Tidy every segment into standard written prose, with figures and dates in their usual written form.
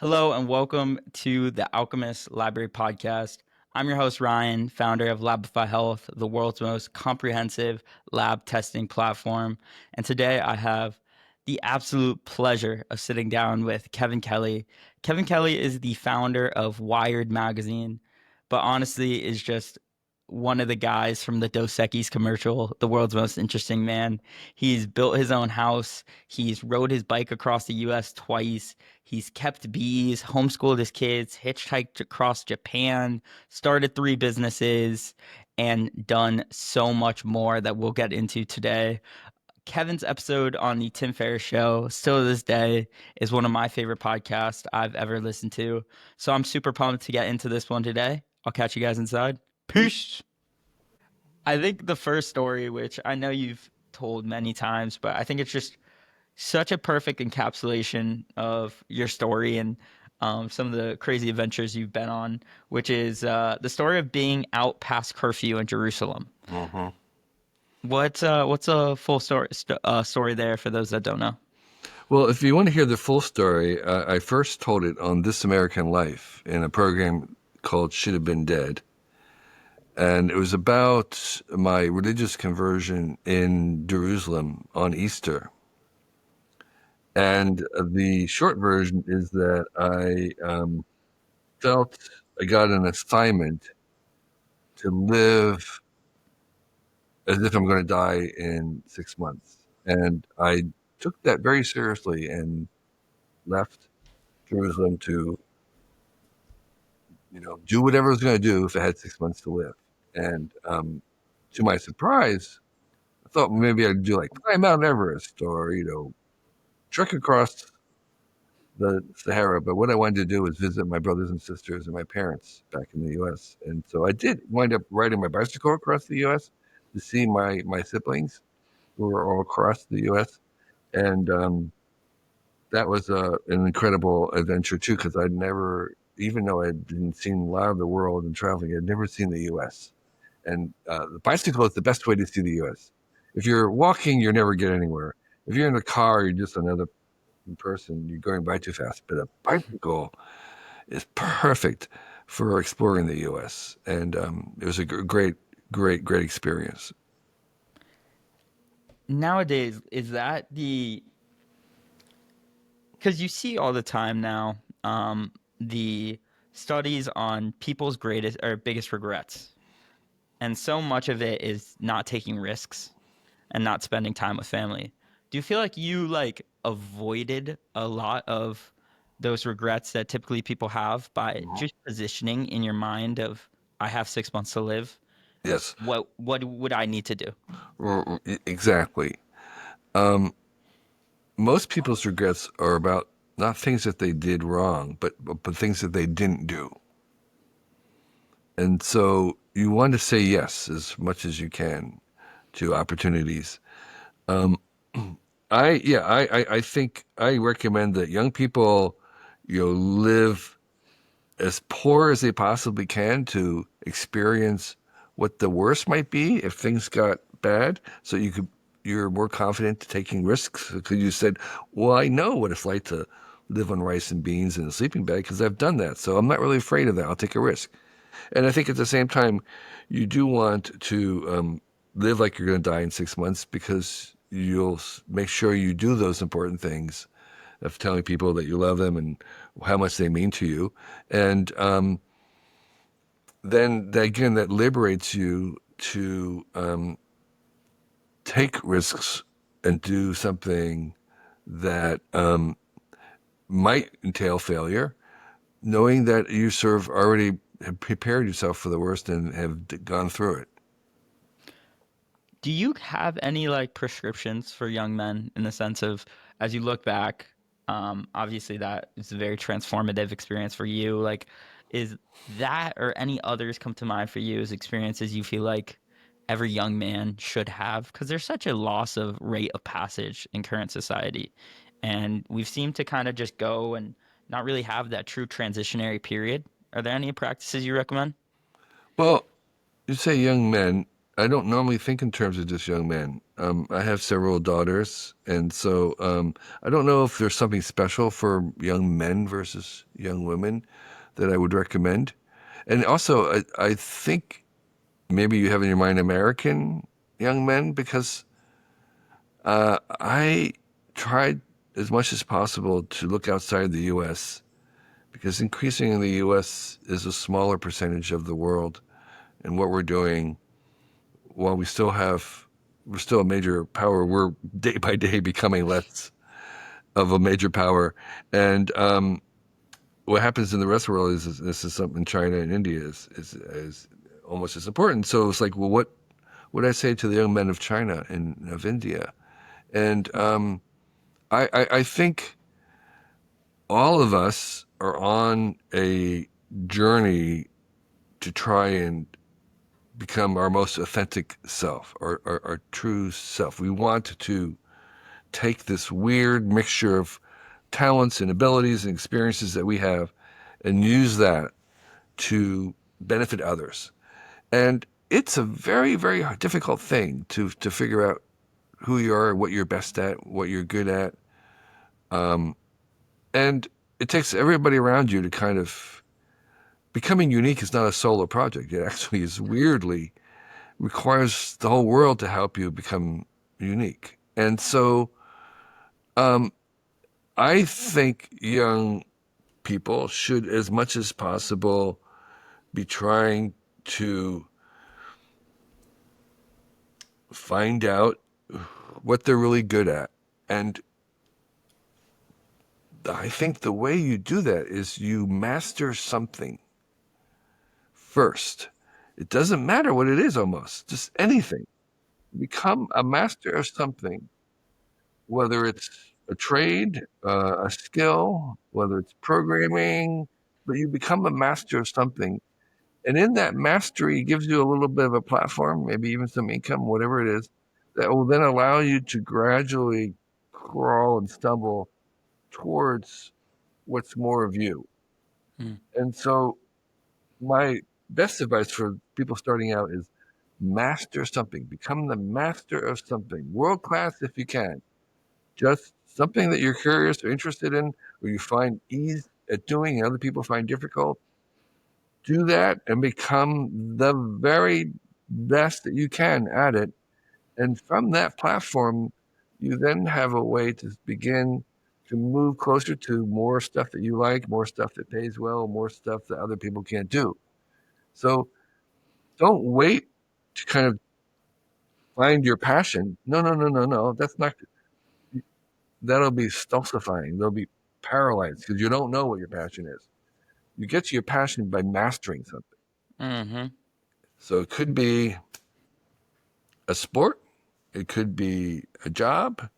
Hello and welcome to the Alchemist Library Podcast. I'm your host, Ryan, founder of Labify Health, the world's most comprehensive lab testing platform. And today I have the absolute pleasure of sitting down with Kevin Kelly. Kevin Kelly is the founder of Wired Magazine, but honestly is just one of the guys from the Dos Equis commercial, the world's most interesting man. He's built his own house. He's rode his bike across the US twice. He's kept bees, homeschooled his kids, hitchhiked across Japan, started 3 businesses, and done so much more that we'll get into today. Kevin's episode on the Tim Ferriss show, still to this day, is one of my favorite podcasts I've ever listened to. So I'm super pumped to get into this one today. I'll catch you guys inside. Peace. I think the first story, which I know you've told many times, but I think it's just such a perfect encapsulation of your story and some of the crazy adventures you've been on, which is the story of being out past curfew in Jerusalem. hmm What's a full story there for those that don't know? Well, if you want to hear the full story, I first told it on This American Life in a program called Should Have Been Dead. And it was about my religious conversion in Jerusalem on Easter. And the short version is that I felt I got an assignment to live as if I'm going to die in 6 months. And I took that very seriously and left Jerusalem to, do whatever I was going to do if I had 6 months to live. And to my surprise, I thought maybe I'd do like climb Mount Everest or, trek across the Sahara. But what I wanted to do was visit my brothers and sisters and my parents back in the U.S. And so I did wind up riding my bicycle across the U.S. to see my siblings who were all across the U.S. And that was an incredible adventure too, because I'd never, even though I'd been seeing a lot of the world and traveling, I'd never seen the U.S. And the bicycle is the best way to see the U.S. If you're walking, you never get anywhere. If you're in a car, you're just another person. You're going by too fast. But a bicycle is perfect for exploring the U.S. And it was a great, great, great experience. Nowadays, is that because you see all the time now the studies on people's greatest or biggest regrets, and so much of it is not taking risks and not spending time with family. Do you feel like you avoided a lot of those regrets that typically people have by just positioning in your mind of I have 6 months to live. Yes, What would I need to do? exactly. Um, Most people's regrets are about not things that they did wrong, but things that they didn't do. And so you want to say yes as much as you can to opportunities. Um, I think I recommend that young people, live as poor as they possibly can to experience what the worst might be if things got bad, so you're more confident taking risks because you said, well, I know what it's like to live on rice and beans in a sleeping bag because I've done that, so I'm not really afraid of that. I'll take a risk. And I think at the same time, you do want to live like you're going to die in 6 months because you'll make sure you do those important things of telling people that you love them and how much they mean to you. And then again, that liberates you to take risks and do something that might entail failure, knowing that you sort of already have prepared yourself for the worst and have gone through it. Do you have any prescriptions for young men in the sense of as you look back, obviously that is a very transformative experience for you. Like, is that or any others come to mind for you as experiences you feel like every young man should have? Because there's such a loss of rate of passage in current society. And we've seemed to kind of just go and not really have that true transitionary period. Are there any practices you recommend? Well, you say young men. I don't normally think in terms of just young men. I have several daughters, and so I don't know if there's something special for young men versus young women that I would recommend. And also, I think maybe you have in your mind American young men because I tried as much as possible to look outside the U.S. because increasingly the U.S. is a smaller percentage of the world, and what we're doing, while we're still a major power, we're day by day becoming less of a major power. And what happens in the rest of the world is this is something China and India is almost as important. So it's like, well, what would I say to the young men of China and of India? And I think all of us are on a journey to try and become our most authentic self, our true self. We want to take this weird mixture of talents and abilities and experiences that we have and use that to benefit others. And it's a very, very difficult thing to figure out who you are, what you're best at, what you're good at. And it takes everybody around you to kind of becoming unique is not a solo project. It actually is weirdly requires the whole world to help you become unique. And so um, I think young people should, as much as possible, be trying to find out what they're really good at. And I think the way you do that is you master something first. It doesn't matter what it is almost, just anything. Become a master of something, whether it's a trade, a skill, whether it's programming, but you become a master of something. And in that mastery gives you a little bit of a platform, maybe even some income, whatever it is, that will then allow you to gradually crawl and stumble towards what's more of you. Mm. And so my best advice for people starting out is master something, become the master of something, world class if you can. Just something that you're curious or interested in, or you find ease at doing and other people find difficult. Do that and become the very best that you can at it. And from that platform, you then have a way to begin to move closer to more stuff that you like, more stuff that pays well, more stuff that other people can't do. So don't wait to kind of find your passion. No, no, no, no, no. That's not, that'll be stultifying. They'll be paralyzed because you don't know what your passion is. You get to your passion by mastering something. Mhm. So it could be a sport, it could be a job,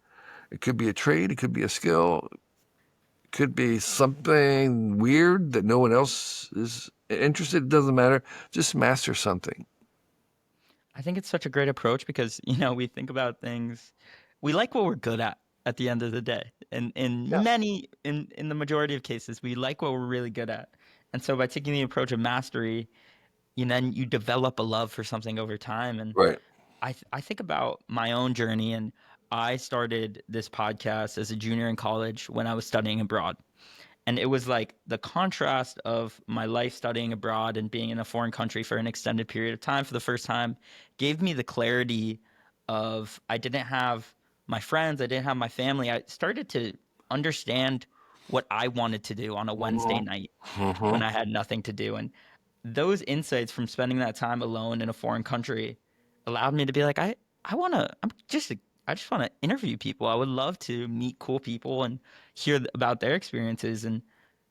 it could be a trade, it could be a skill, it could be something weird that no one else is interested. It doesn't matter. Just master something. I think it's such a great approach because, we think about things we like what we're good at the end of the day. And Yeah. in the majority of cases, we like what we're really good at. And so by taking the approach of mastery, then you develop a love for something over time. And Right. I think about my own journey, and I started this podcast as a junior in college when I was studying abroad. And it was like the contrast of my life studying abroad and being in a foreign country for an extended period of time for the first time gave me the clarity of I didn't have my friends, I didn't have my family. I started to understand what I wanted to do on a Wednesday Mm-hmm. night Mm-hmm. when I had nothing to do. And those insights from spending that time alone in a foreign country allowed me to be like, I want to, I just want to interview people. I would love to meet cool people and hear about their experiences and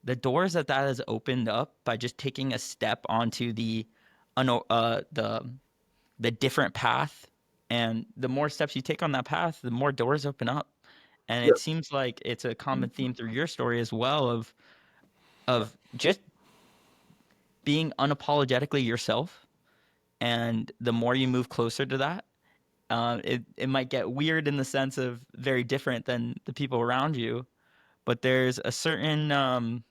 the doors that has opened up by just taking a step onto the different path. And the more steps you take on that path, the more doors open up. And Yeah. it seems like it's a common theme through your story as well of just being unapologetically yourself. And the more you move closer to that, it might get weird in the sense of very different than the people around you, but there's a certain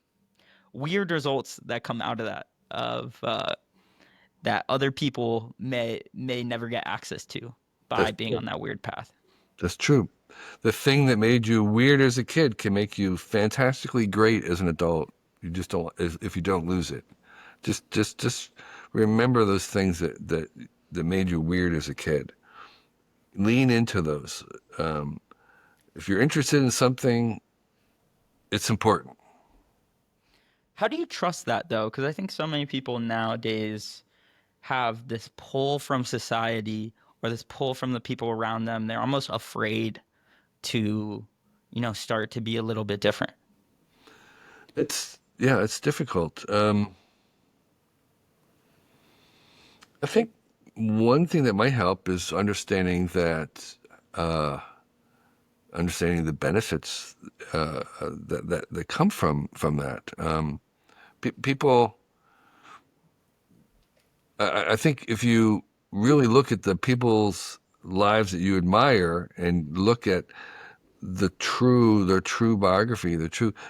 weird results that come out of that. Of that other people may never get access to by That's being true. on that weird path. That's true. The thing that made you weird as a kid can make you fantastically great as an adult. You just don't if you don't lose it. Just remember those things that made you weird as a kid. Lean into those. Um, if you're interested in something, it's important. How do you trust that though? Because I think so many people nowadays have this pull from society or this pull from the people around them. They're almost afraid to, start to be a little bit different. It's difficult. I think one thing that might help is uh, understanding the benefits that come from that. People, I think, if you really look at the people's lives that you admire and look at their true biography,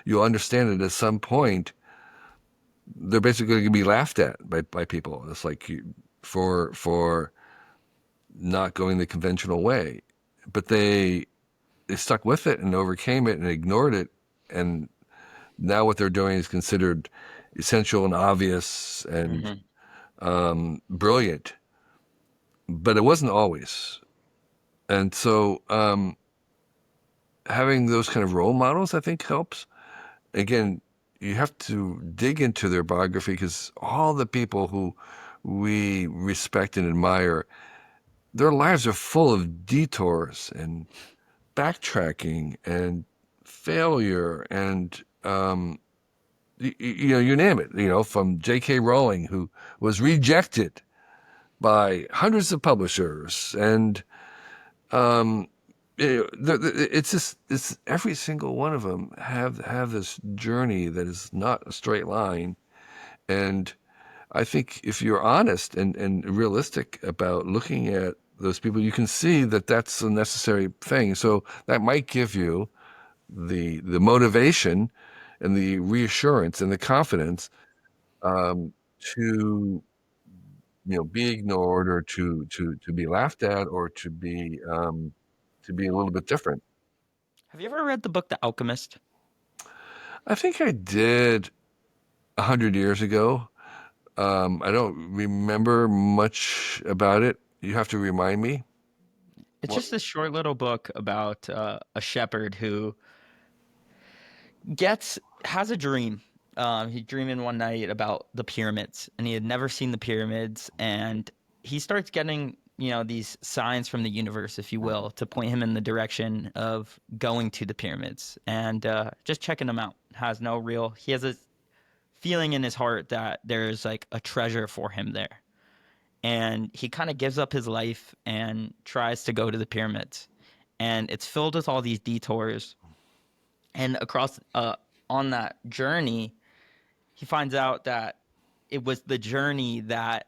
you'll understand that at some point they're basically going to be laughed at by people. It's like for not going the conventional way, but they stuck with it and overcame it and ignored it, and now what they're doing is considered essential and obvious and Hmm. brilliant, but it wasn't always. And so having those kind of role models, I think, helps. Again, you have to dig into their biography because all the people who we respect and admire, their lives are full of detours and backtracking and failure and you name it. From J.K. Rowling, who was rejected by hundreds of publishers, and um, it's just it's every single one of them have this journey that is not a straight line. And I think if you're honest and realistic about looking at those people, you can see that that's a necessary thing. So that might give you the motivation and the reassurance and the confidence to be ignored or to be laughed at or to be a little bit different. Have you ever read the book The Alchemist? I think I did 100 years ago. I don't remember much about it. You have to remind me. It's What? just this short little book about a shepherd who gets has a dream. He dreaming one night about the pyramids, and he had never seen the pyramids, and he starts getting these signs from the universe, if you will, to point him in the direction of going to the pyramids and just checking them out. He has a feeling in his heart that there's like a treasure for him there, and he kind of gives up his life and tries to go to the pyramids, and it's filled with all these detours, and across on that journey he finds out that it was the journey that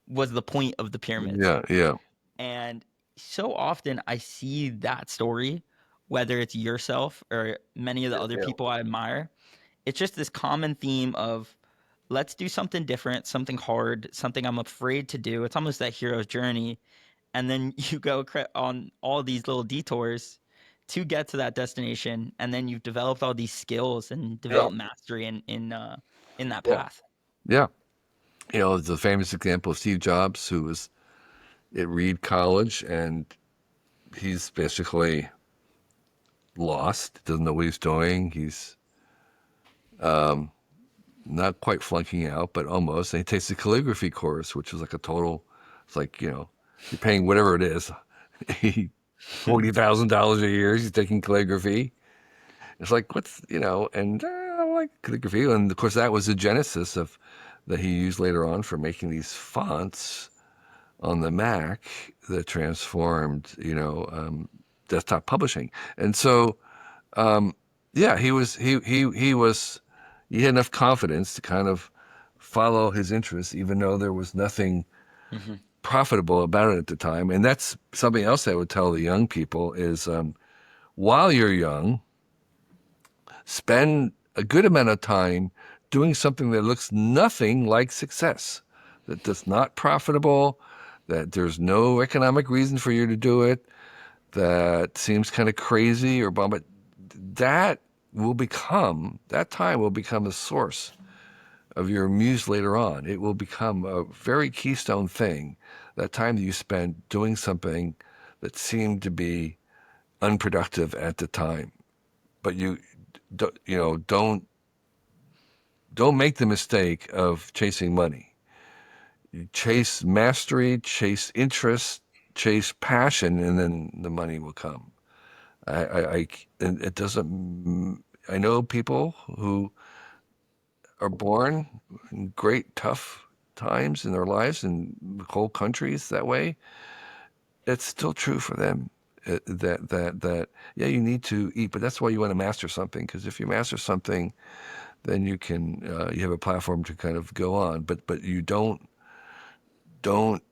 was the point of the pyramids. Yeah, yeah, And so often I see that story, whether it's yourself or many of the other yeah, people I admire. It's just this common theme of let's do something different, something hard, something I'm afraid to do. It's almost that hero's journey. And then you go on all these little detours to get to that destination, and then you've developed all these skills and yeah, developed mastery in that yeah, path. yeah. It's a famous example of Steve Jobs, who was at Reed College, and he's basically lost, doesn't know what he's doing. He's not quite flunking out, but almost. And he takes a calligraphy course, which is like a total, it's like, you're paying whatever it is, $40,000 a year. He's taking calligraphy. It's like, and I like calligraphy. And of course, that was the genesis of that he used later on for making these fonts on the Mac that transformed, desktop publishing. And so, yeah, he had enough confidence to kind of follow his interests, even though there was nothing Hmm. profitable about it at the time. And that's something else I would tell the young people is, while you're young, spend a good amount of time doing something that looks nothing like success. that's not profitable, that there's no economic reason for you to do it, that seems kind of crazy or bomb, but that time will become a source of your muse later on. It will become a very keystone thing. That time that you spent doing something that seemed to be unproductive at the time, but don't make the mistake of chasing money. You chase mastery, chase interest, chase passion, and then the money will come. And it doesn't. I know people who are born in great, tough times in their lives and whole countries that way. It's still true for them. That yeah, you need to eat, but that's why you want to master something. Because if you master something, then you have a platform to kind of go on. But you don't don't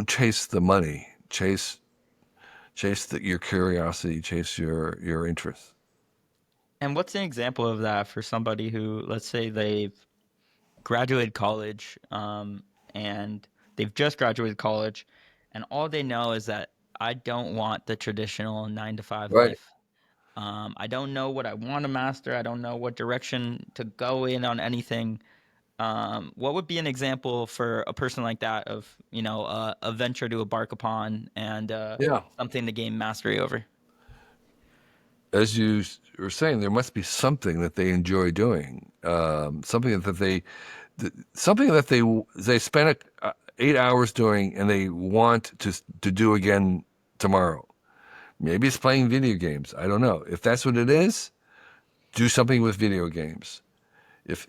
chase the money. Chase your curiosity. Chase your interest. And what's an example of that for somebody who, let's say, they've graduated college, and they've just graduated college, and all they know is that I don't want the traditional 9 to 5 Right. life. I don't know what I want to master. I don't know what direction to go in on anything. What would be an example for a person like that of, a venture to embark upon and Yeah. something to gain mastery over? As you were saying, there must be something that they enjoy doing. Something that they spent 8 hours doing, and they want to do again tomorrow. Maybe it's playing video games. I don't know. If that's what it is, do something with video games. If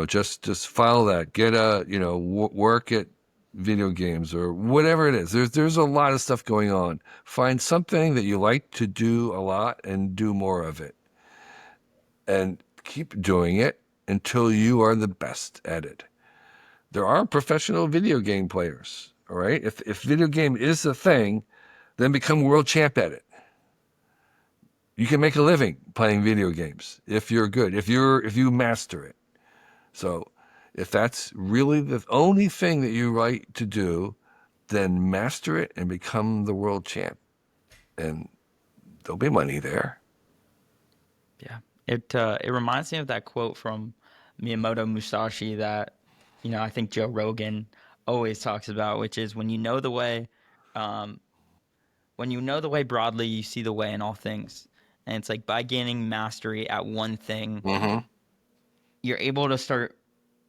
just follow that. Get work at video games or whatever it is. There's a lot of stuff going on. Find something that you like to do a lot and do more of it, and keep doing it until you are the best at it. There are professional video game players. All right. If video game is a thing, then become world champ at it. You can make a living playing video games if you're good, if you master it. So if that's really the only thing that you like to do, then master it and become the world champ. And there'll be money there. Yeah. It reminds me of that quote from Miyamoto Musashi that, I think Joe Rogan always talks about, which is um, when you know the way broadly, you see the way in all things. And it's like by gaining mastery at one thing, Mm-hmm. you're able to start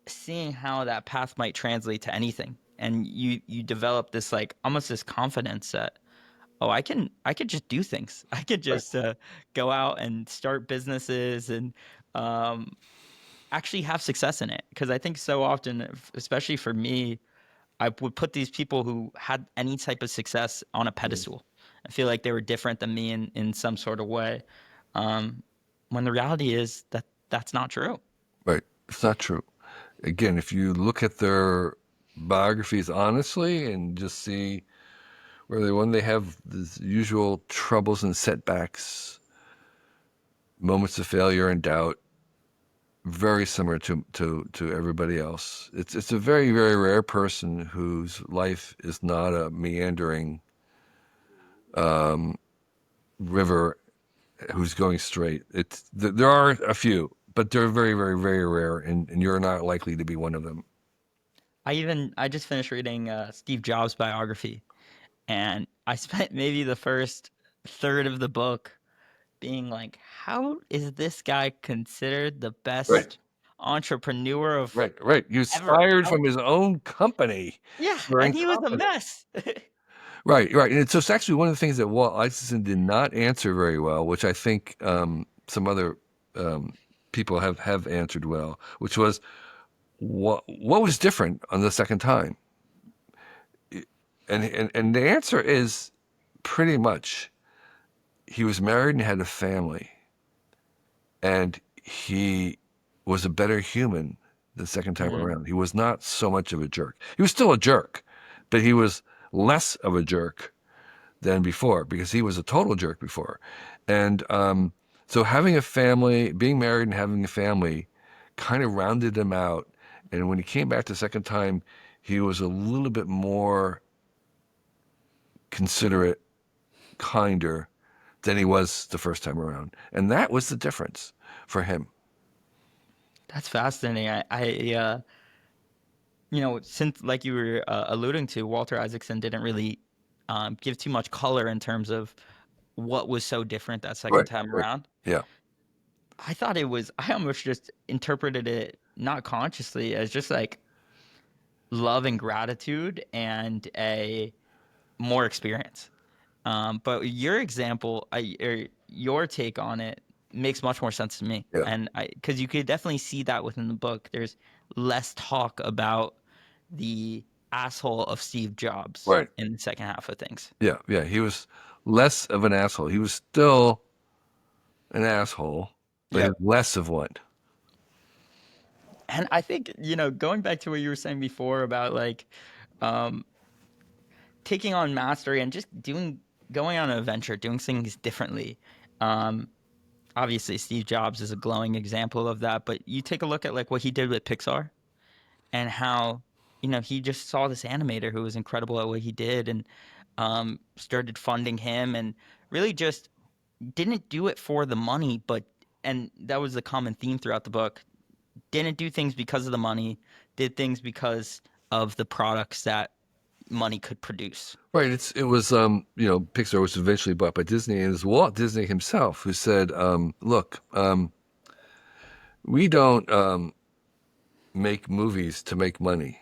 seeing how that path might translate to anything. And you develop this like almost this confidence that, oh, I could just do things. I could Right. just go out and start businesses and um, actually have success in it. Because I think so often, especially for me, I would put these people who had any type of success on a Mm. pedestal. I feel like they were different than me in some sort of way. Um, when the reality is that that's not true. Right. It's not true. Again, if you look at their biographies honestly and just see when they have the usual troubles and setbacks, moments of failure and doubt, very similar to everybody else. It's a very, very rare person whose life is not a meandering um, river who's going straight. There are a few, but they're very, very, very rare, and you're not likely to be one of them. I just finished reading Steve Jobs' biography, and I spent maybe the first third of the book being like, how is this guy considered the Right. best entrepreneur of Right. He was ever? fired from his own company Yeah, for and he was a incompetence. mess. Right. And so it's actually one of the things that Walt Isaacson did not answer very well, which I think some other um, people have answered well, which was what was different on the second time. And the answer is pretty much he was married and had a family, and he was a better human the second time Mm, around. He was not so much of a jerk. He was still a jerk, but he was less of a jerk than before because he was a total jerk before. And so having a family, being married and having a family kind of rounded him out And when he came back the second time, he was a little bit more considerate, kinder than he was the first time around. And that was the difference for him. That's fascinating. Since like you were alluding to, Walter Isaacson didn't really give too much color in terms of what was so different that second Right. time Right. around. Yeah. I almost just interpreted it not consciously as just like love and gratitude and a more experience. But your example, or your take on it makes much more sense to me. Yeah. And because you could definitely see that within the book. There's less talk about the asshole of Steve Jobs Right. in the second half of things. Yeah. Yeah. He was less of an asshole. He was still an asshole, but he Yep. was less of one. And I think, going back to what you were saying before about like um, taking on mastery and just going on an adventure, doing things differently. Um, Obviously, Steve Jobs is a glowing example of that, but you take a look at like what he did with Pixar and how, he just saw this animator who was incredible at what he did and started funding him and really just didn't do it for the money, and that was the common theme throughout the book. Didn't do things because of the money, did things because of the products that money could produce. Right. It was Pixar was eventually bought by Disney, and it was Walt Disney himself who said, "Look, we don't make movies to make money.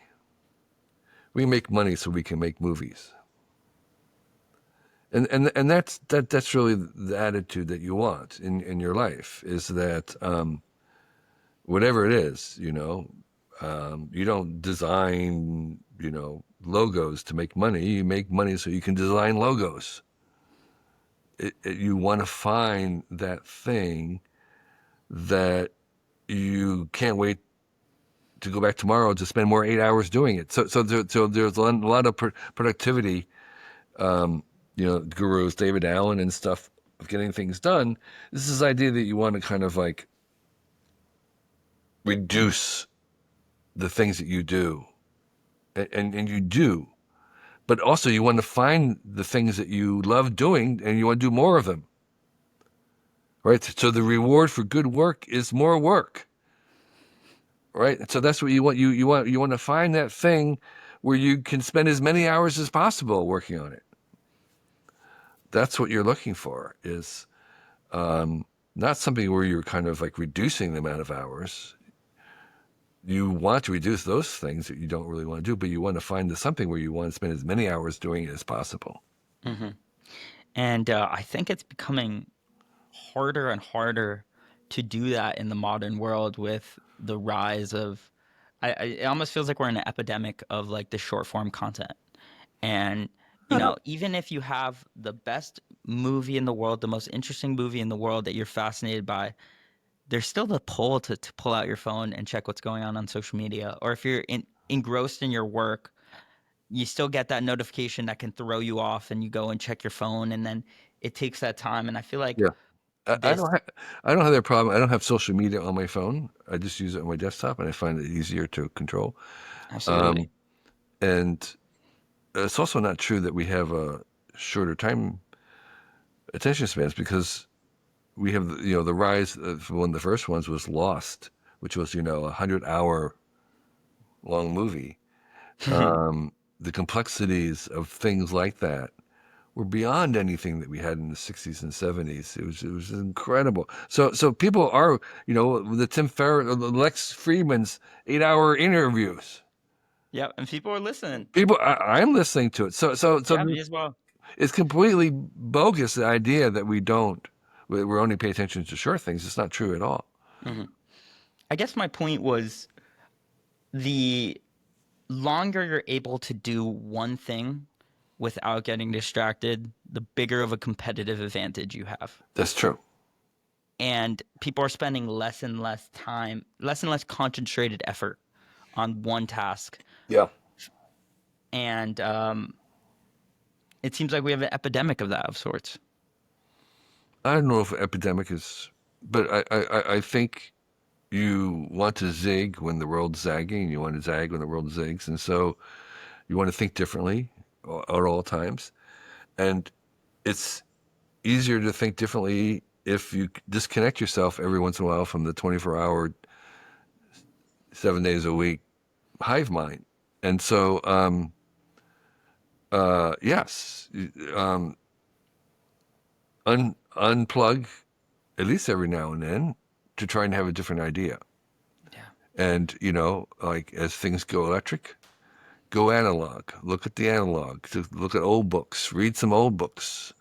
We make money so we can make movies." And that's really the attitude that you want in your life is that whatever it is, you don't design logos to make money. You make money so you can design logos. You want to find that thing that you can't wait to go back tomorrow to spend more 8 hours doing it. So there's a lot of productivity, um, gurus, David Allen and stuff of getting things done. This is this idea that you want to kind of like reduce the things that you do, and you do, but also you want to find the things that you love doing and you want to do more of them. Right. So the reward for good work is more work. Right. So that's what you want. You want to find that thing where you can spend as many hours as possible working on it. That's what you're looking for is not something where you're kind of like reducing the amount of hours. You want to reduce those things that you don't really want to do, but you want to find something where you want to spend as many hours doing it as possible. Hmm. And I think it's becoming harder and harder to do that in the modern world with the rise of it almost feels like we're in an epidemic of like the short form content. And even if you have the best movie in the world, the most interesting movie in the world that you're fascinated by, there's still the pull to pull out your phone and check what's going on social media. Or if you're engrossed in your work, you still get that notification that can throw you off and you go and check your phone and then it takes that time. And I feel like Yeah. I this don't have I don't have that problem. I don't have social media on my phone. I just use it on my desktop, and I find it easier to control. Um, absolutely. and it's also not true that we have a shorter time attention spans because we have the rise of one of the first ones was Lost, which was 100-hour long movie. The complexities of things like that were beyond anything that we had in the 60s and 70s. It was incredible. So people are, the Tim Ferriss, the Lex Friedman's 8-hour interviews. Yeah, and people are listening. People, I'm listening to it. So Yeah, me as well. it's completely bogus, the idea that we're only pay attention to short things. It's not true at all. Hmm. I guess my point was the longer you're able to do one thing without getting distracted, the bigger of a competitive advantage you have. That's true. And people are spending less and less time, less and less concentrated effort on one task. Yeah. And it seems like we have an epidemic of that of sorts. I don't know if epidemic is, but I think you want to zig when the world's zagging, you want to zag when the world zigs, and so you want to think differently at all times. And it's easier to think differently if you disconnect yourself every once in a while from the 24-hour, 7 days a week hive mind. And so, yes, unplug at least every now and then to try and have a different idea. Yeah. And, like as things go electric, go analog. Look at the analog. Look at old books. Read some old books.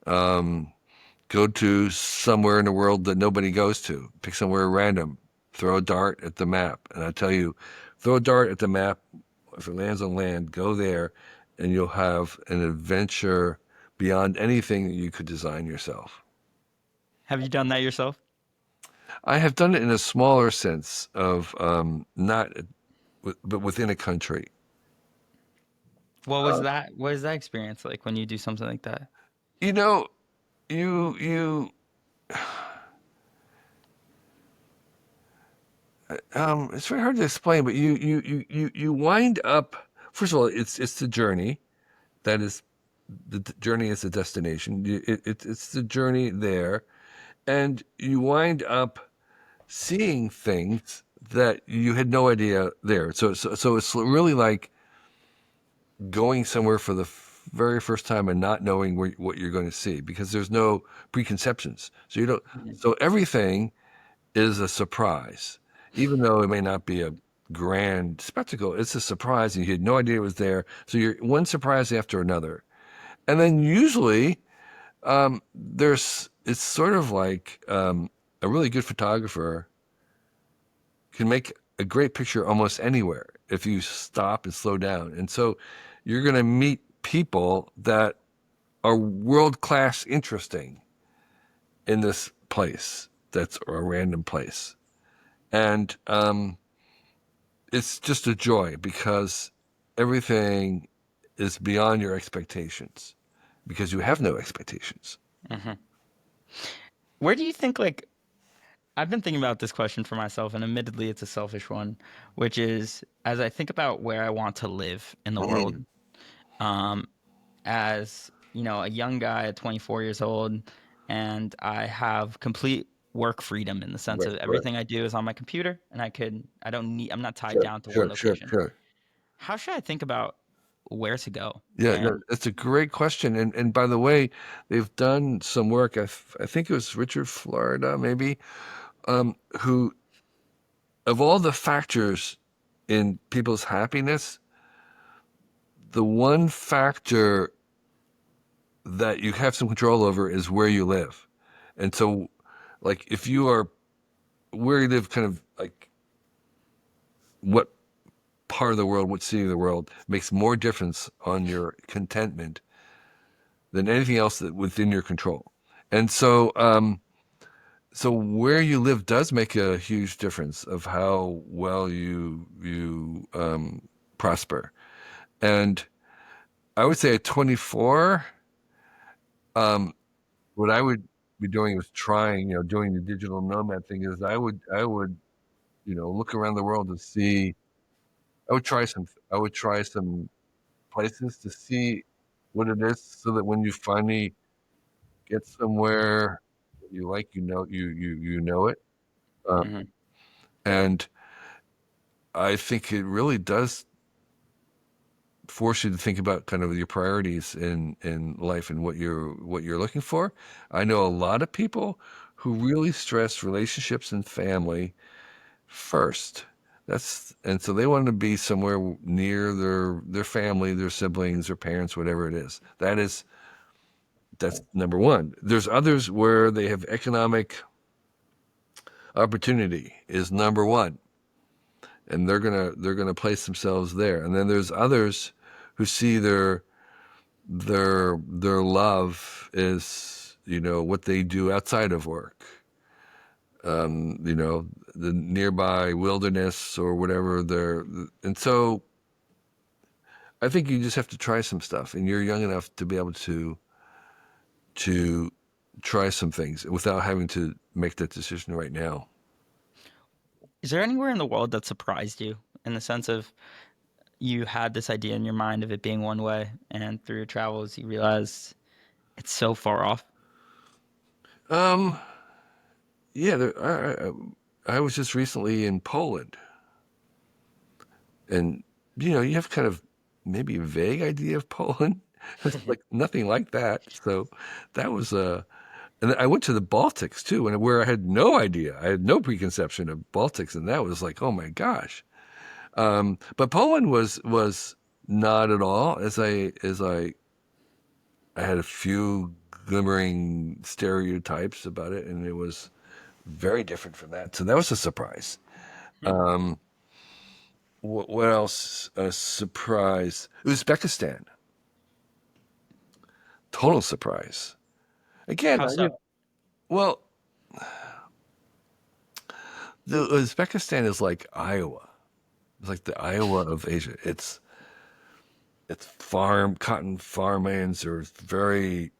Go to somewhere in the world that nobody goes to. Pick somewhere random. Throw a dart at the map. And I tell you, throw a dart at the map. If it lands on land, go there, and you'll have an adventure beyond anything that you could design yourself. Have you done that yourself? I have done it in a smaller sense of not, but within a country. What was that? What is that experience like when you do something like that? You know, you it's very hard to explain, but you wind up. First of all, it's the journey. That is, journey is the destination. It's the journey there, and you wind up seeing things that you had no idea there. So it's really like going somewhere for the very first time and not knowing what you're going to see because there's no preconceptions. So you don't. Mhm. So everything is a surprise, even though it may not be a grand spectacle. It's a surprise, and you had no idea it was there. So you're one surprise after another, and then usually there's. It's sort of like a really good photographer can make a great picture almost anywhere if you stop and slow down. And so you're going to meet people that are world class interesting in this place that's a random place. And it's just a joy because everything is beyond your expectations because you have no expectations. Mhm. Where do you think like I've been thinking about this question for myself, and admittedly, it's a selfish one, which is as I think about where I want to live in the world, Mm. um, as a young guy at 24 years old, and I have complete work freedom in the sense Right, of right. everything I do is on my computer, and I don't need, I'm not tied Sure, down to one sure, sure, location. sure. How should I think about where to go? Yeah, no, And that's a great question. And by the way, they've done some work. I think it was Richard Florida, maybe, who of all the factors in people's happiness, the one factor that you have some control over is where you live. And so, like, if you are where you live, kind of like what part of the world, what city of the world makes more difference on your contentment than anything else that within your control. And so where you live does make a huge difference of how well you prosper. And I would say at 24, um, what I would be doing is trying, doing the digital nomad thing is I would, look around the world to see. I would try some places to see what it is, so that when you finally get somewhere that you like, you know it. Um, Mhm. and I think it really does force you to think about kind of your priorities in life and what you're looking for. I know a lot of people who really stress relationships and family first. And so they want to be somewhere near their family, their siblings, their parents, whatever it is. That's number one. There's others where they have economic opportunity is number one, and they're gonna place themselves there. And then there's others who see their love is what they do outside of work, um, you know the nearby wilderness or whatever. And so I think you just have to try some stuff, and you're young enough to be able to try some things without having to make that decision right now. Is there anywhere in the world that surprised you in the sense of you had this idea in your mind of it being one way, and through your travels, you realized it's so far off? Um, yeah, I was just recently in Poland, and you have kind of maybe a vague idea of Poland. It's like nothing like that. So that was and I went to the Baltics too, and where I had no idea, I had no preconception of Baltics, and that was like, oh my gosh. But Poland was not at all I had a few glimmering stereotypes about it, and it was very different from that. So that was a surprise. Um, what else? A surprise. Uzbekistan. Total surprise. Again, How so? well, the Uzbekistan is like Iowa. It's like the Iowa of Asia. It's cotton farmlands are very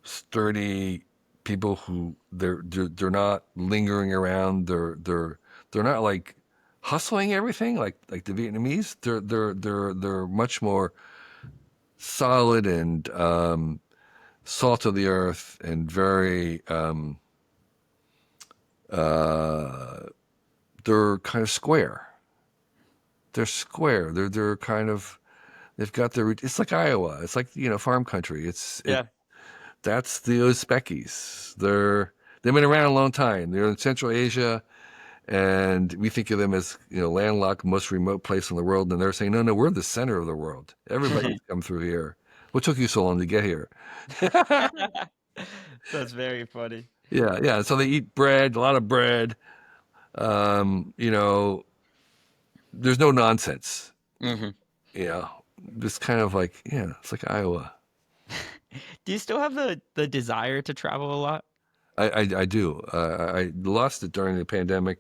sturdy people who they're not lingering around. They're not like hustling everything like the Vietnamese. They're much more solid and salt of the earth and very uh, they're kind of square. They're square. They're kind of they've got their it's like Iowa. It's like farm country. Yeah. That's the Uzbekis. They've been around a long time. They're in Central Asia, and we think of them as landlocked, most remote place in the world. And they're saying, no, we're the center of the world. Everybody's come through here. What took you so long to get here? That's very funny. Yeah, yeah. So they eat bread, a lot of bread. Um, you know, there's no nonsense. Hmm. You know, just kind of like it's like Iowa. Do you still have the desire to travel a lot? I do. I lost it during the pandemic,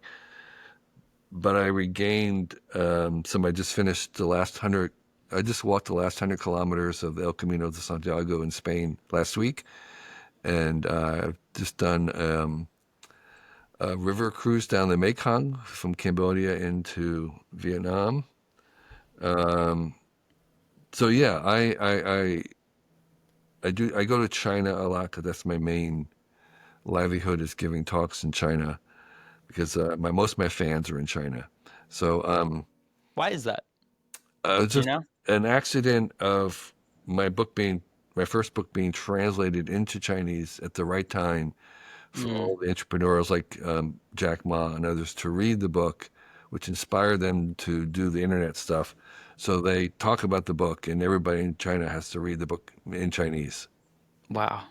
but I regained some. I just finished the last 100. I just walked the last 100 kilometers of El Camino de Santiago in Spain last week, and I've just done a river cruise down the Mekong from Cambodia into Vietnam. Um, so yeah, I do. I go to China a lot because that's my main livelihood is giving talks in China because most of my fans are in China. So Why is that? Do you just know? an accident of my book being my first book being translated into Chinese at the right time for Mm. all the entrepreneurs like Jack Ma and others to read the book, which inspired them to do the internet stuff. So they talk about the book, and everybody in China has to read the book in Chinese. Wow.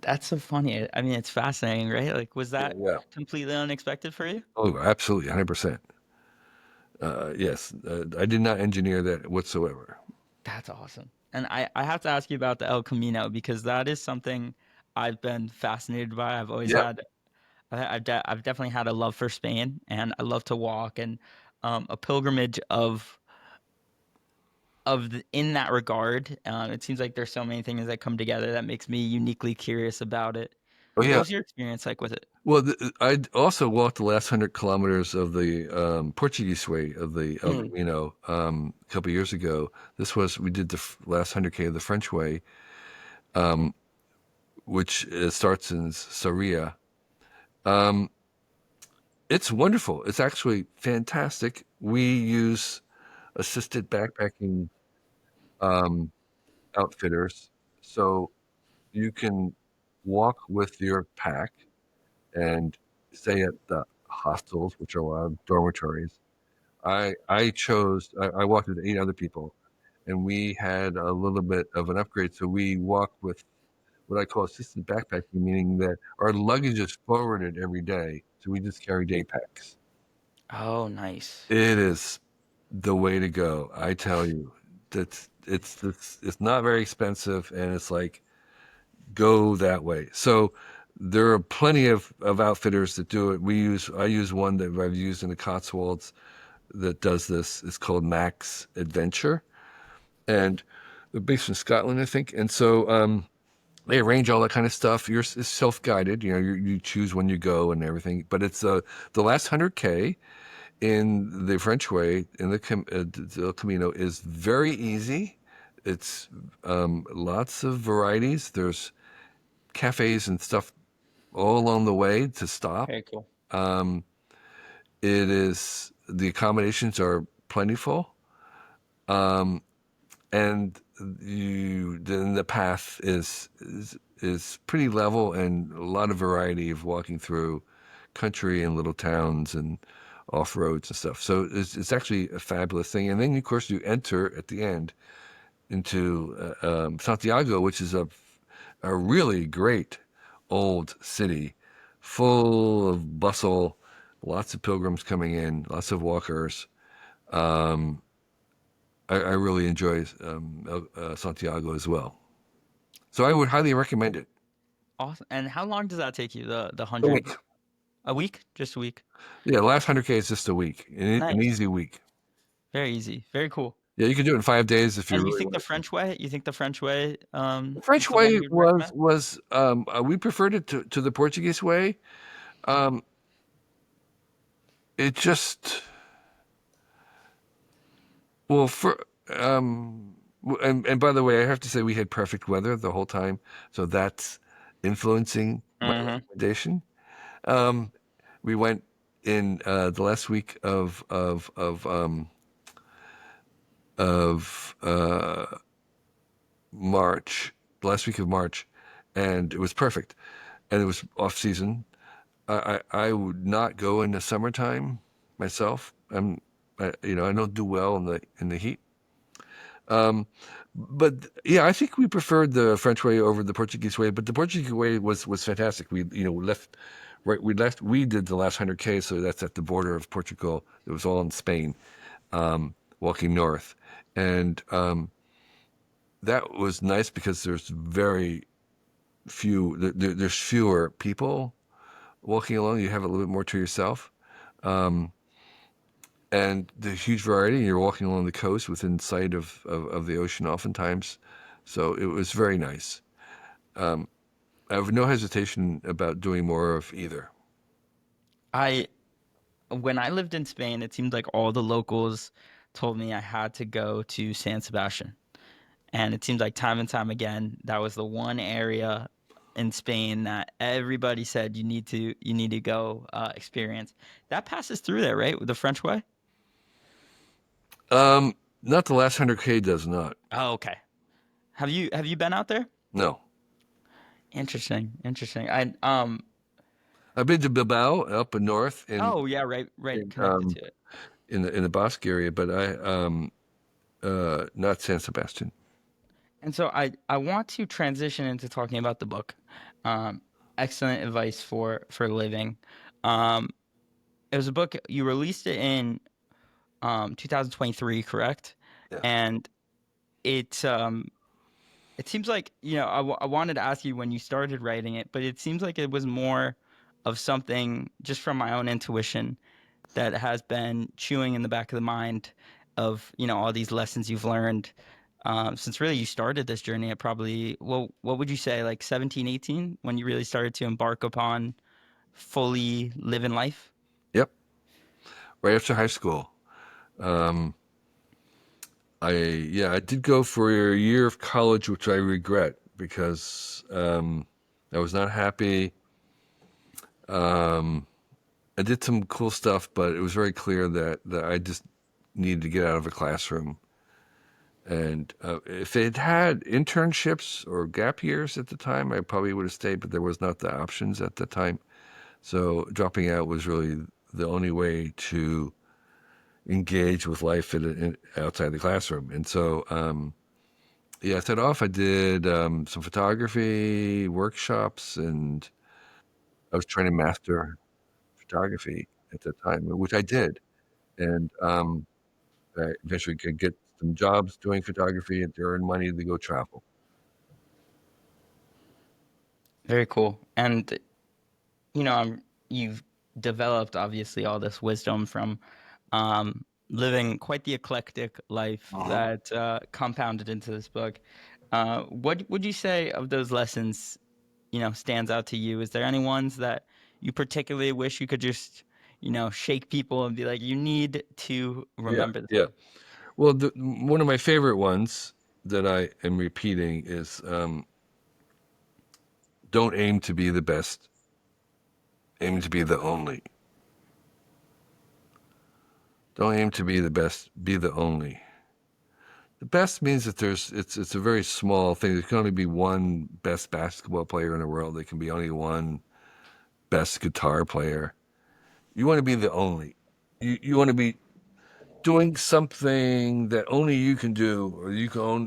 That's so funny. I mean, it's fascinating, right? Like, was Yeah, that yeah. completely unexpected for you? Oh, absolutely, 100%. Yes, I did not engineer that whatsoever. That's awesome. And I have to ask you about the El Camino because that is something I've been fascinated by. I've always Yep. had, I've definitely had a love for Spain, and I love to walk, and a pilgrimage in that regard. It seems like there's so many things that come together that makes me uniquely curious about it. Oh What yeah. was your experience like with it? Well, I also walked the last 100 kilometers of the Portuguese way of the El Mm. Camino a couple of years ago. We did the last 100K of the French way, um, which starts in Sarria. Um, it's wonderful. It's actually fantastic. We use assisted backpacking um, outfitters, so you can walk with your pack and stay at the hostels, which are a lot of dormitories. I walked with 8 other people, and we had a little bit of an upgrade. So we walk with what I call assisted backpacking, meaning that our luggage is forwarded every day. So we just carry day packs. Oh, nice. It is the way to go. I tell you, it's not very expensive, and it's like go that way. So there are plenty of outfitters that do it. I use one that I've used in the Cotswolds that does this. It's called Max Adventure, and they're based in Scotland, I think. And so they arrange all that kind of stuff. It's self-guided. You choose when you go and everything. But it's the last 100K in the French way in the Camino is very easy. It's lots of varieties. There's cafes and stuff all along the way to stop. Very cool. Um, it is the accommodations are plentiful, and then the path is pretty level and a lot of variety of walking through country and little towns and off roads and stuff. So it's actually a fabulous thing. And then of course you enter at the end into Santiago, which is a really great old city, full of bustle, lots of pilgrims coming in, lots of walkers. Um, I really enjoy Santiago as well. So I would highly recommend it. Awesome. And how long does that take you? The A 100? week. A week? Just a week. Yeah, the last 100K is just a week, an Nice. easy week. Very easy. Very cool. Yeah, you can do it in 5 days if you And you really think the want to. French way? You think the French way The is French the one way you'd recommend? was we preferred it to the Portuguese way. Um, it just well for and by the way, I have to say we had perfect weather the whole time, so that's influencing my Hmm. recommendation. Um, we went in the last week of March, the last week of March, and it was perfect. And it was off season. I would not go in the summertime myself. I don't do well in the heat. Um, but yeah, I think we preferred the French way over the Portuguese way. But the Portuguese way was fantastic. We left right. We did the last 100K, so that's at the border of Portugal. It was all in Spain, walking north, and that was nice because there's fewer people walking along. You have a little bit more to yourself. Um, and the huge variety. You're walking along the coast within sight of the ocean oftentimes. So it was very nice. Um, I have no hesitation about doing more of either. I When I lived in Spain, it seemed like all the locals told me I had to go to San Sebastian. And it seemed like time and time again, that was the one area in Spain that everybody said you need to go experience. That passes through there, right? With the French way? Not the last 100K does not. Oh, okay. Have you been out there? No. Interesting, interesting. I I've been to Bilbao up in north Oh yeah, right, right, in, connected to it. in the Basque area, but I not San Sebastian. And so I want to transition into talking about the book. Um, Excellent advice for living. Um, it was a book you released it in 2023, correct? Yes. And it it seems like, I wanted to ask you when you started writing it, but it seems like it was more of something just from my own intuition that has been chewing in the back of the mind of, all these lessons you've learned since really you started this journey at probably, well, what would you say, like 17, 18, when you really started to embark upon fully living life? Yep. Right after high school. Um, I did go for a year of college, which I regret because I was not happy. Um, I did some cool stuff, but it was very clear that I just needed to get out of a classroom. And if it had internships or gap years at the time, I probably would have stayed, but there was not the options at the time. So dropping out was really the only way to engage with life outside the classroom. And so, yeah, I set off. I did some photography workshops, and I was trying to master photography at the time, which I did. And I eventually could get some jobs doing photography and to earn money to go travel. Very cool. And you've developed obviously all this wisdom from living quite the eclectic life Uh-huh. that compounded into this book. What would you say of those lessons, stands out to you? Is there any ones that you particularly wish you could just, shake people and be like, you need to Yeah, remember this? yeah. Well, one of my favorite ones that I am repeating is don't aim to be the best, aim to be the only. Don't aim to be the best, be the only. The best means that it's a very small thing. There can only be one best basketball player in the world. There can be only one best guitar player. You want to be the only. You want to be doing something that only you can do, or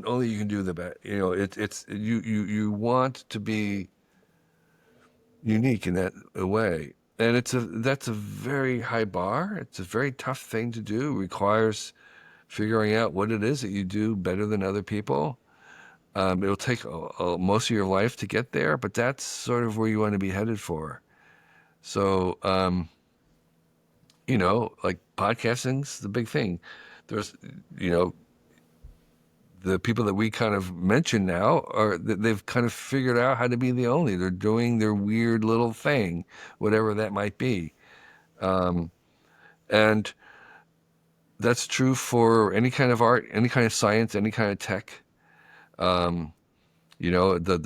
only you can do the best. You want to be unique in that way, and that's a very high bar. It's a very tough thing to do. It requires figuring out what it is that you do better than other people. It'll take most of your life to get there, but that's sort of where you want to be headed for. So, like podcasting's the big thing. There's, you know, the people that we kind of mention now they've kind of figured out how to be the only. They're doing their weird little thing, whatever that might be. And that's true for any kind of art, any kind of science, any kind of tech. The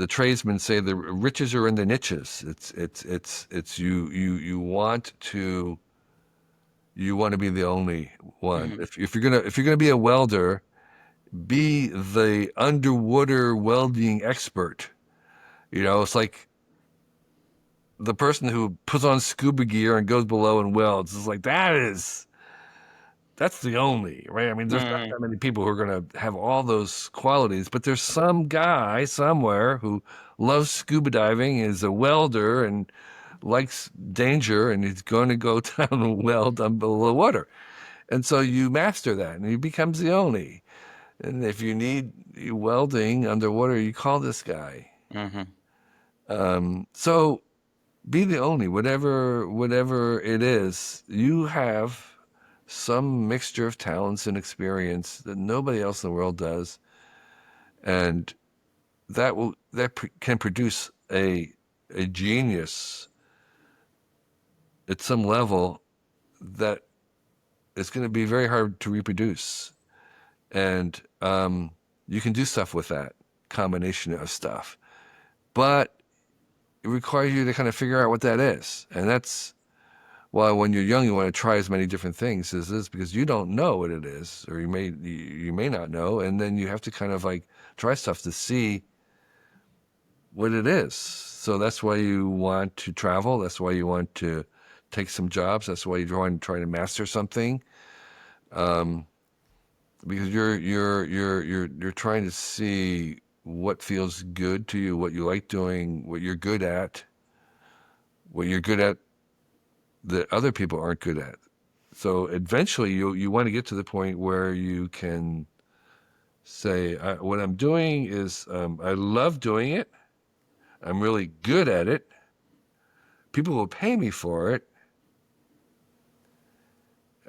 tradesmen say the riches are in the niches. It's you want to be the only one. Hmm. If you're gonna be a welder, be the underwater welding expert. It's like the person who puts on scuba gear and goes below and welds. It's like that's the only, right? I mean, there's not Hmm. that many people who are going to have all those qualities, but there's some guy somewhere who loves scuba diving, is a welder, and likes danger, and he's going to go down and weld below water. And so you master that, and he becomes the only. And if you need welding underwater, you call this guy. Hmm. So be the only, whatever it is. You have some mixture of talents and experience that nobody else in the world does, and can produce a genius at some level that is going to be very hard to reproduce. And you can do stuff with that combination of stuff, but it requires you to kind of figure out what that is, and that's why when you're young you want to try as many different things as this because you don't know what it is, or you may not know, and then you have to kind of like try stuff to see what it is. So that's why you want to travel. That's why you want to take some jobs. That's why you want to try to master something, because you're trying to see what feels good to you, what you like doing, what you're good at that other people aren't good at. So eventually you want to get to the point where you can say, what I'm doing is I love doing it. I'm really good at it. People will pay me for it.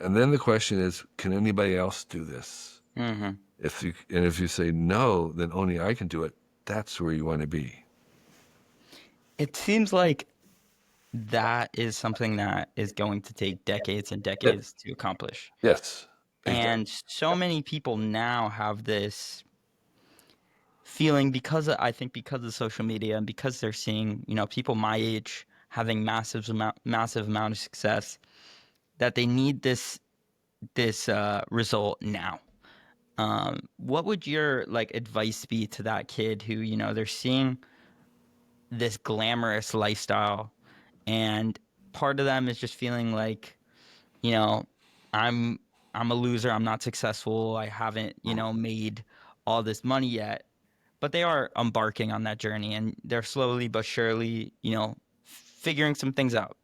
And then the question is, can anybody else do this? Hmm. If you say no, then only I can do it. That's where you want to be. It seems like that is something that is going to take decades and Yeah. decades to accomplish. Yes. Exactly. And so many people now have this feeling I think because of social media and because they're seeing, people my age having massive amount of success that they need this result now. What would your like advice be to that kid who, they're seeing this glamorous lifestyle and part of them is just feeling like, you know, I'm I'm a loser, I'm not successful, I haven't, made all this money yet. But they are embarking on that journey and they're slowly but surely, figuring some things out.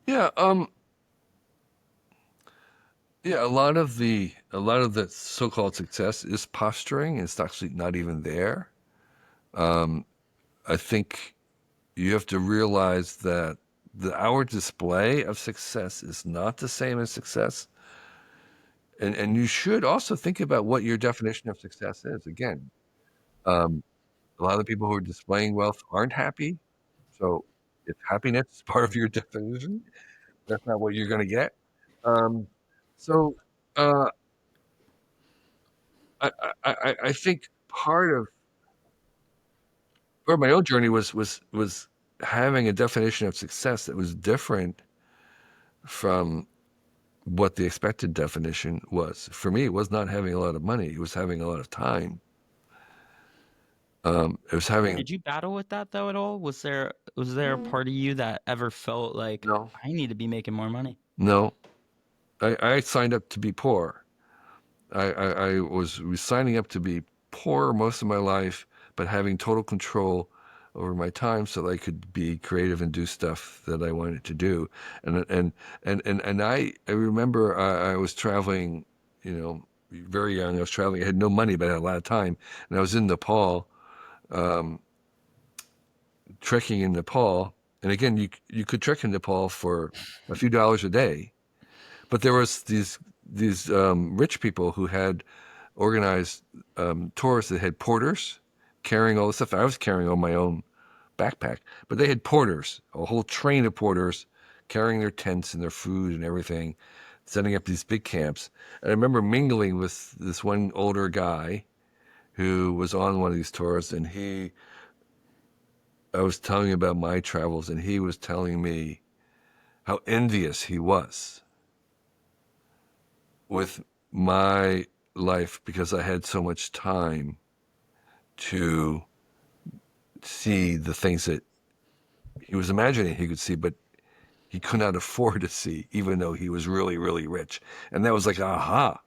Yeah. Yeah. A lot of the so-called success is posturing. It's actually not even there. I think you have to realize that our display of success is not the same as success. And you should also think about what your definition of success is. Again, Um, a lot of the people who are displaying wealth aren't happy. So if happiness is part of your definition, that's not what you're going to get. Um, so uh, I think part of my own journey was having a definition of success that was different from what the expected definition was. For me, it was not having a lot of money; it was having a lot of time. It was having Did you battle with that though at all? Was there a part of you that ever felt like no, I need to be making more money? no. I signed up to be poor. I was signing up to be poor most of my life, but having total control over my time so that I could be creative and do stuff that I wanted to do. And I remember I was traveling, you know, very young. I was traveling. I had no money, but I had a lot of time, and I was in Nepal, um, trekking in Nepal. And again, you could trek in Nepal for a few dollars a day, but there was these rich people who had organized tours that had porters carrying all the stuff. I was carrying on my own backpack, but they had porters, a whole train of porters carrying their tents and their food and everything, setting up these big camps. And I remember mingling with this one older guy who was on one of these tours, and I was telling him about my travels, and he was telling me how envious he was with my life because I had so much time to see the things that he was imagining he could see, but he could not afford to see, even though he was really, really rich. And that was like, aha,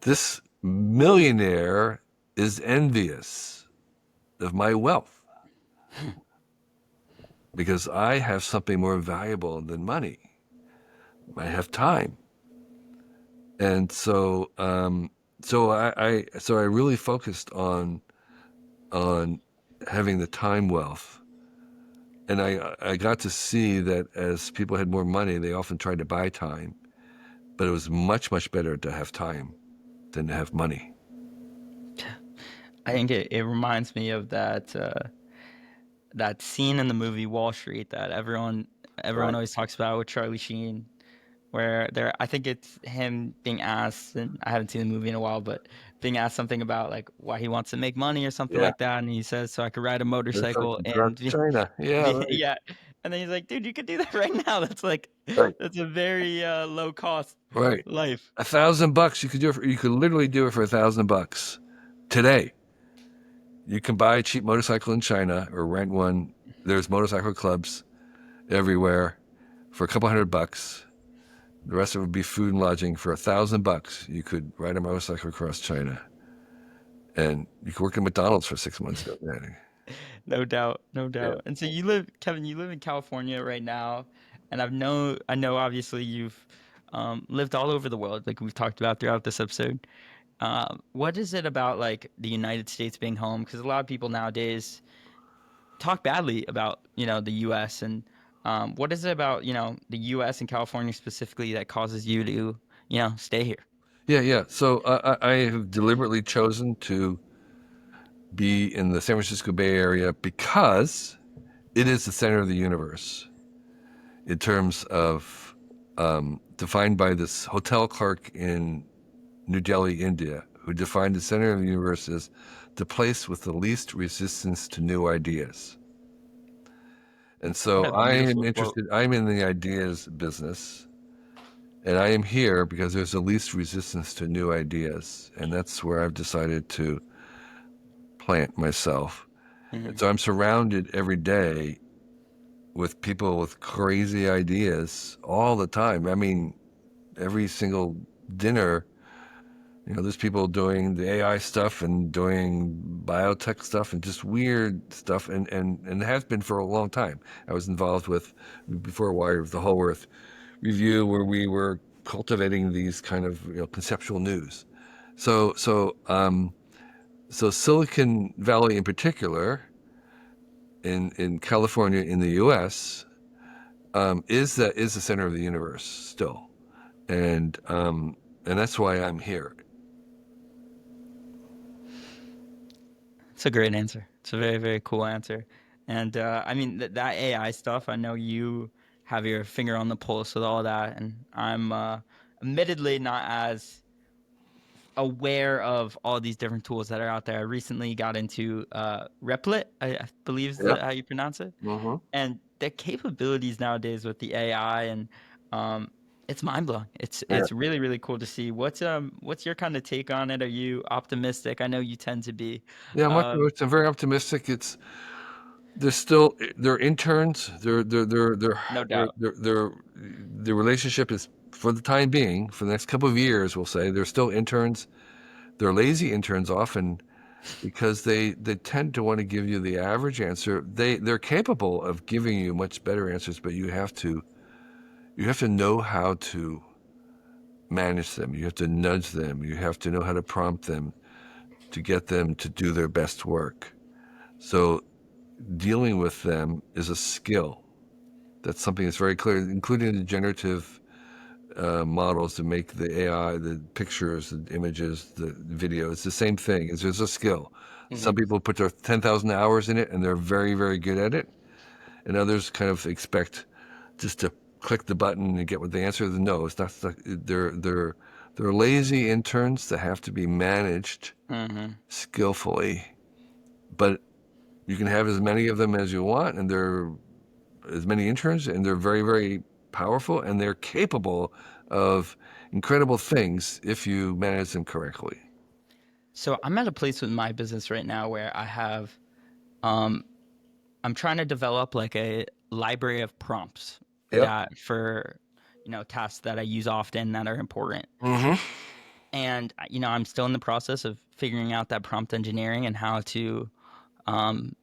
this millionaire is envious of my wealth because I have something more valuable than money. I have time. And so I really focused on having the time wealth. And I got to see that as people had more money, they often tried to buy time, but it was much, much better to have time than to have money. I think it reminds me of that scene in the movie Wall Street that everyone Right. always talks about with Charlie Sheen, where I think it's him being asked, and I haven't seen the movie in a while, but being asked something about like why he wants to make money or something Yeah. like that, and he says, "So I could ride a That's like motorcycle across and China. Yeah, right. yeah," and then he's like, "Dude, you could do that right now. That's like Right. that's a very low cost Right. life." $1,000 you could do it you could literally do it for $1,000 today. You can buy a cheap motorcycle in China or rent one. There's motorcycle clubs everywhere for a couple $100. The rest of it would be food and lodging for $1,000. You could ride a motorcycle across China, and you could work at McDonald's for 6 months doing that. No doubt, no Yeah, doubt. And so Kevin, you live in California right now, and I know obviously you've lived all over the world, like we've talked about throughout this episode. What is it about like the United States being home? Because a lot of people nowadays talk badly about, the U.S. and what is it about, the U.S. and California specifically that causes you to, stay here? yeah, yeah. So I have deliberately chosen to be in the San Francisco Bay Area because it is the center of the universe in terms of defined by this hotel clerk in New Delhi, India, who defined the center of the universe as the place with the least resistance to new ideas. And What so a I am beautiful quote. interested, I'm in the ideas business, and I am here because there's the least resistance to new ideas. And that's where I've decided to plant myself. And Mhm. so I'm surrounded every day with people with crazy ideas all the time. I mean, every single dinner, there's people doing the AI stuff and doing biotech stuff and just weird stuff, and it has been for a long time. I was involved with before Wire of the Whole Earth Review, where we were cultivating these kind of conceptual news. So so Silicon Valley in particular, in California, in the U.S., is the center of the universe still, and that's why I'm here. It's a great answer. It's a very, very cool answer. And I mean, that AI stuff, I know you have your finger on the pulse with all that. And I'm admittedly not as aware of all these different tools that are out there. I recently got into Replit, I believe is Yeah. how you pronounce it. Hmm. And the capabilities nowadays with the AI and um, it's mind blowing. Yeah. It's really really cool to see. What's your kind of take on it? Are you optimistic? I know you tend to be. Yeah, Um, I'm very optimistic. They're interns. no doubt. The relationship is for the time being, for the next couple of years, we'll say, they're still interns. They're lazy interns often because they tend to want to give you the average answer. They're capable of giving you much better answers, but you have to know how to manage them. You have to nudge them. You have to know how to prompt them to get them to do their best work. So dealing with them is a skill. That's something that's very clear, including the generative models to make the AI, the pictures, the images, the video. It's the same thing. There's a skill. Some Hmm. people put their 10,000 hours in it and they're very, very good at it. And others kind of expect just to click the button and get what the answer is. No, it's not. They're lazy interns that have to be managed Hmm. skillfully. But you can have as many of them as you want, and they're as many interns, and they're very, very powerful, and they're capable of incredible things if you manage them correctly. So I'm at a place with my business right now where um, I'm trying to develop like a library of prompts Yep. that for tasks that I use often that are important. Mm-hmm. And I'm still in the process of figuring out that prompt engineering and how to um,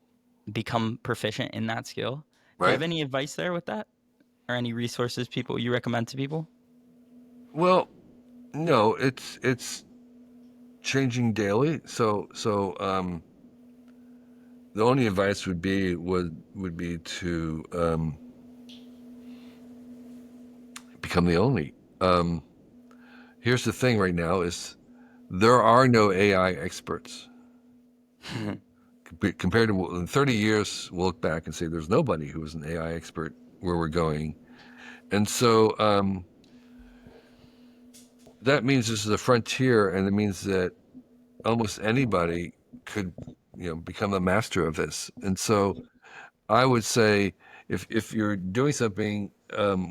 become proficient in that skill. Do you Right. have any advice there with that, or any resources people you recommend to people? Well, no, it's changing daily. The only advice would be to become the only. Um, Here's the thing right now is there are no AI experts. Compared to in 30 years, we'll look back and say there's nobody who is an AI expert where we're going. And so that means this is a frontier, and it means that almost anybody could, become a master of this. And so I would say if you're doing something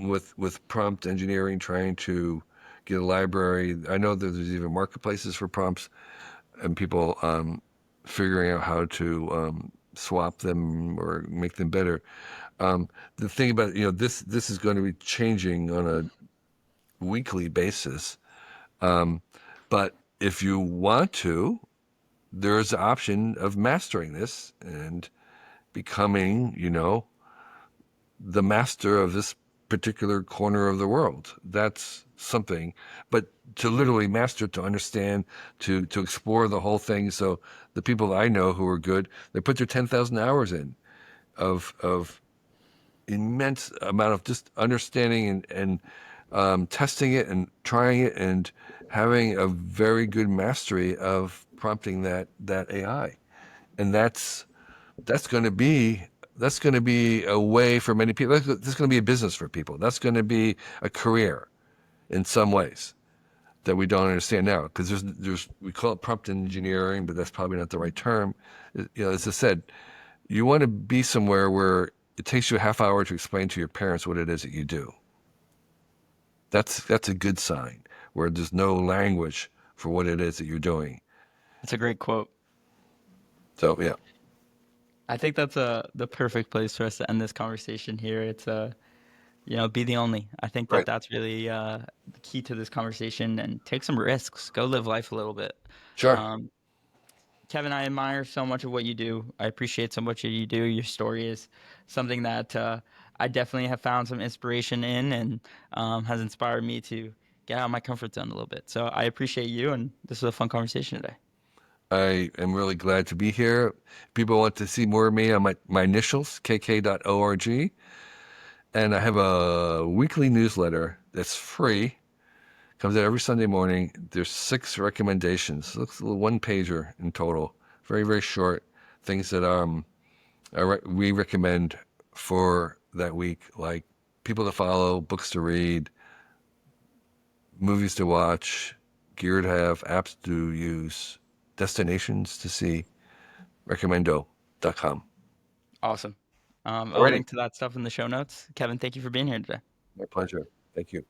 with prompt engineering, trying to get a library, I know that there's even marketplaces for prompts and people figuring out how to swap them or make them better. The thing about this is going to be changing on a weekly basis. Um, but if you want to, there's the option of mastering this and becoming, the master of this particular corner of the world. That's something. But to literally master, to understand, to explore the whole thing. So the people I know who are good, they put their 10,000 hours in of immense amount of just understanding and testing it and trying it and having a very good mastery of prompting that AI. And that's going to be that's going to be a way for many people. That's going to be a business for people. That's going to be a career in some ways that we don't understand now because there's we call it prompt engineering, but that's probably not the right term. As I said, you want to be somewhere where it takes you a half hour to explain to your parents what it is that you do. That's a good sign where there's no language for what it is that you're doing. That's a great quote. So yeah, I think that's the perfect place for us to end this conversation here. It's be the only. I think that right, that's really the key to this conversation. And take some risks. Go live life a little bit. sure. Um, Kevin, I admire so much of what you do. I appreciate so much of you do. Your story is something that I definitely have found some inspiration in and has inspired me to get out of my comfort zone a little bit. So I appreciate you, and this was a fun conversation today. I am really glad to be here. People want to see more of me on my initials, kk.org. And I have a weekly newsletter that's free. Comes out every Sunday morning. There's 6 recommendations. It looks a little one pager in total. Very, very short. things that we recommend for that week, like people to follow, books to read, movies to watch, gear to have, apps to use, destinations to see. Recommendo.com. Awesome. I'll Alrighty. link to that stuff in the show notes. Kevin, thank you for being here today. My pleasure. Thank you.